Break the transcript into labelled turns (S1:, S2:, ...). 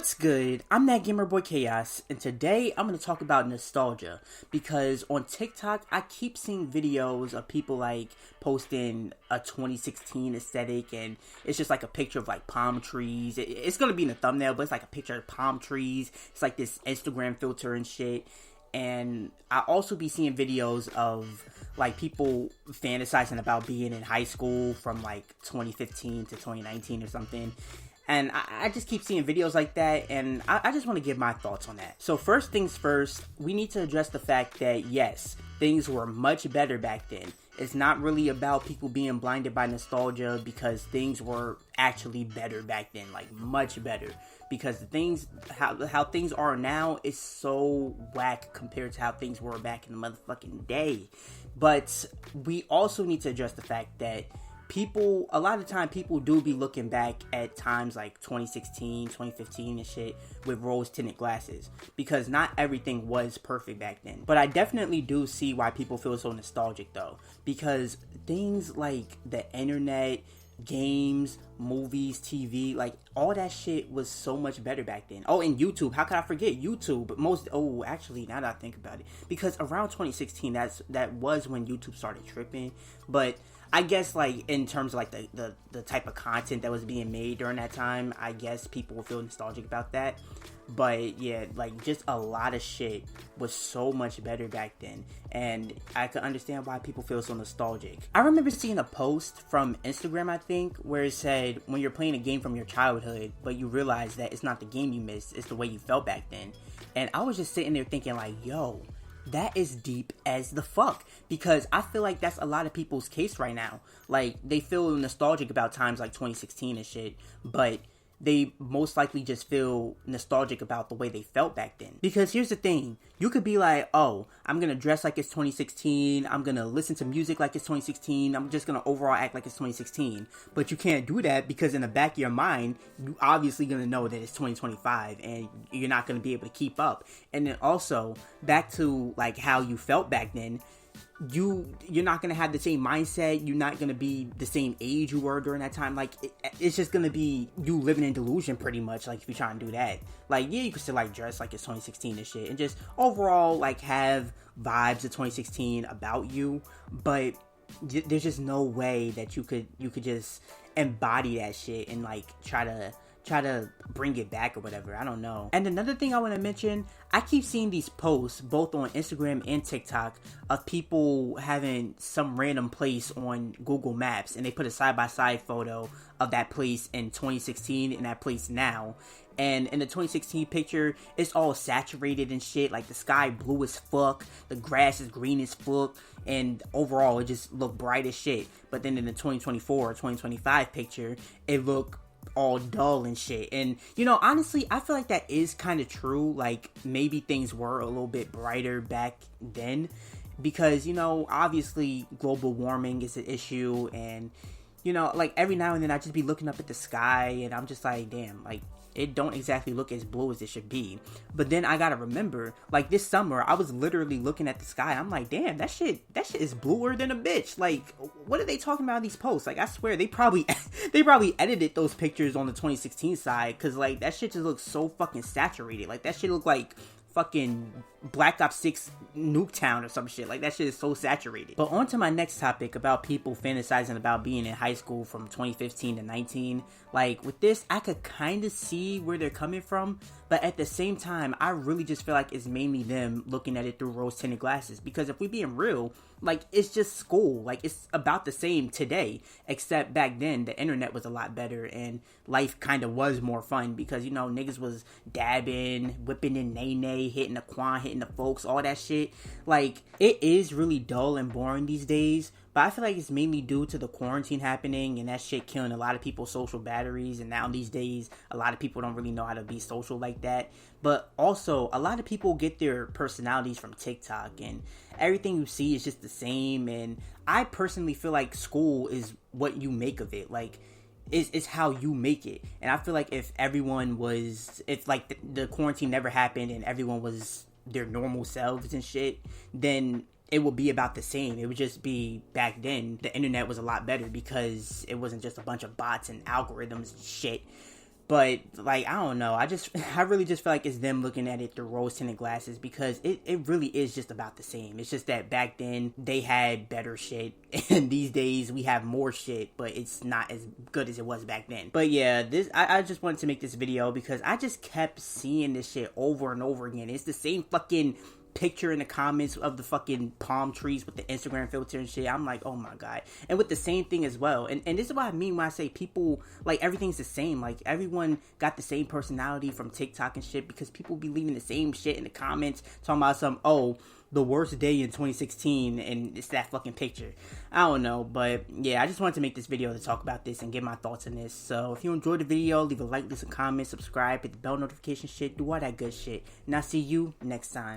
S1: What's good? I'm that gamer boy Chaos, and today I'm going to talk about nostalgia because on TikTok I keep seeing videos of people like posting a 2016 aesthetic, and it's just like a picture of like palm trees. It's going to be in the thumbnail, but it's like a picture of palm trees. It's like this Instagram filter and shit. And I also be seeing videos of like people fantasizing about being in high school from like 2015 to 2019 or something. And I just keep seeing videos like that, and I just want to give my thoughts on that. So first things first, we need to address the fact that yes, things were much better back then. It's not really about people being blinded by nostalgia, because things were actually better back then, like much better. Because the things, how things are now is so whack compared to how things were back in the motherfucking day. But we also need to address the fact that a lot of time people do be looking back at times like 2016, 2015 and shit with rose tinted glasses, because not everything was perfect back then. But I definitely do see why people feel so nostalgic though, because things like the internet, games, movies, TV, like all that shit was so much better back then. Oh, and YouTube, how could I forget YouTube? Actually, now that I think about it, because around 2016, that was when YouTube started tripping. But I guess like in terms of like the type of content that was being made during that time, I guess people will feel nostalgic about that. But yeah, like just a lot of shit was so much better back then, and I could understand why people feel so nostalgic. I remember seeing a post from Instagram, I think, where it said when you're playing a game from your childhood, but you realize that it's not the game you missed, it's the way you felt back then. And I was just sitting there thinking like, yo, that is deep as the fuck, because I feel like that's a lot of people's case right now. Like, they feel nostalgic about times like 2016 and shit, but they most likely just feel nostalgic about the way they felt back then. Because here's the thing, you could be like, oh, I'm gonna dress like it's 2016, I'm gonna listen to music like it's 2016, I'm just gonna overall act like it's 2016. But you can't do that, because in the back of your mind, you obviously gonna know that it's 2025 and you're not gonna be able to keep up. And then also, back to like how you felt back then, you're not gonna have the same mindset, you're not gonna be the same age you were during that time. Like it's just gonna be you living in delusion pretty much. Like if you try and do that, like yeah, you can still like dress like it's 2016 and shit, and just overall like have vibes of 2016 about you, but there's just no way that you could just embody that shit and like try to bring it back or whatever. I don't know. And another thing I want to mention, I keep seeing these posts both on Instagram and TikTok of people having some random place on Google Maps, and they put a side-by-side photo of that place in 2016 and that place now. And in the 2016 picture, it's all saturated and shit. Like the sky blue as fuck, the grass is green as fuck, and overall it just looked bright as shit. But then in the 2024 or 2025 picture, it looked all dull and shit. And you know, honestly, I feel like that is kind of true. Like maybe things were a little bit brighter back then, because you know, obviously global warming is an issue, and you know, like every now and then I just be looking up at the sky and I'm just like, damn, like it don't exactly look as blue as it should be. But then I gotta remember, like this summer, I was literally looking at the sky. I'm like, damn, that shit is bluer than a bitch. Like, what are they talking about in these posts? Like, I swear they probably edited those pictures on the 2016 side, because like that shit just looks so fucking saturated. Like that shit look like fucking Black Ops 6 Nuketown or some shit. Like that shit is so saturated. But on to my next topic about people fantasizing about being in high school from 2015 to 19. Like with this, I could kind of see where they're coming from, but at the same time, I really just feel like it's mainly them looking at it through rose tinted glasses. Because if we being real, like it's just school. Like it's about the same today, except back then the internet was a lot better and life kind of was more fun, because you know, niggas was dabbing, whipping in nay, hitting the quan, hitting the folks, all that shit. Like it is really dull and boring these days, but I feel like it's mainly due to the quarantine happening and that shit killing a lot of people's social batteries. And now these days, a lot of people don't really know how to be social like that. But also, a lot of people get their personalities from TikTok, and everything you see is just the same. And I personally feel like school is what you make of it. Like, it's how you make it. And I feel like if like the quarantine never happened and everyone was their normal selves and shit, then it would be about the same. It would just be, back then, the internet was a lot better because it wasn't just a bunch of bots and algorithms and shit. But, like, I don't know. I really just feel like it's them looking at it through rose-tinted glasses, because it really is just about the same. It's just that back then, they had better shit, and these days, we have more shit, but it's not as good as it was back then. But yeah, I just wanted to make this video, because I just kept seeing this shit over and over again. It's the same fucking picture in the comments of the fucking palm trees with the Instagram filter and shit. I'm like, oh my god. And with the same thing as well. And this is what I mean when I say people, like, everything's the same. Like, everyone got the same personality from TikTok and shit, because people be leaving the same shit in the comments, talking about some, oh, the worst day in 2016, and it's that fucking picture. I don't know, but yeah, I just wanted to make this video to talk about this and get my thoughts on this. So if you enjoyed the video, leave a like, leave some comments, subscribe, hit the bell notification shit, do all that good shit, and I'll see you next time.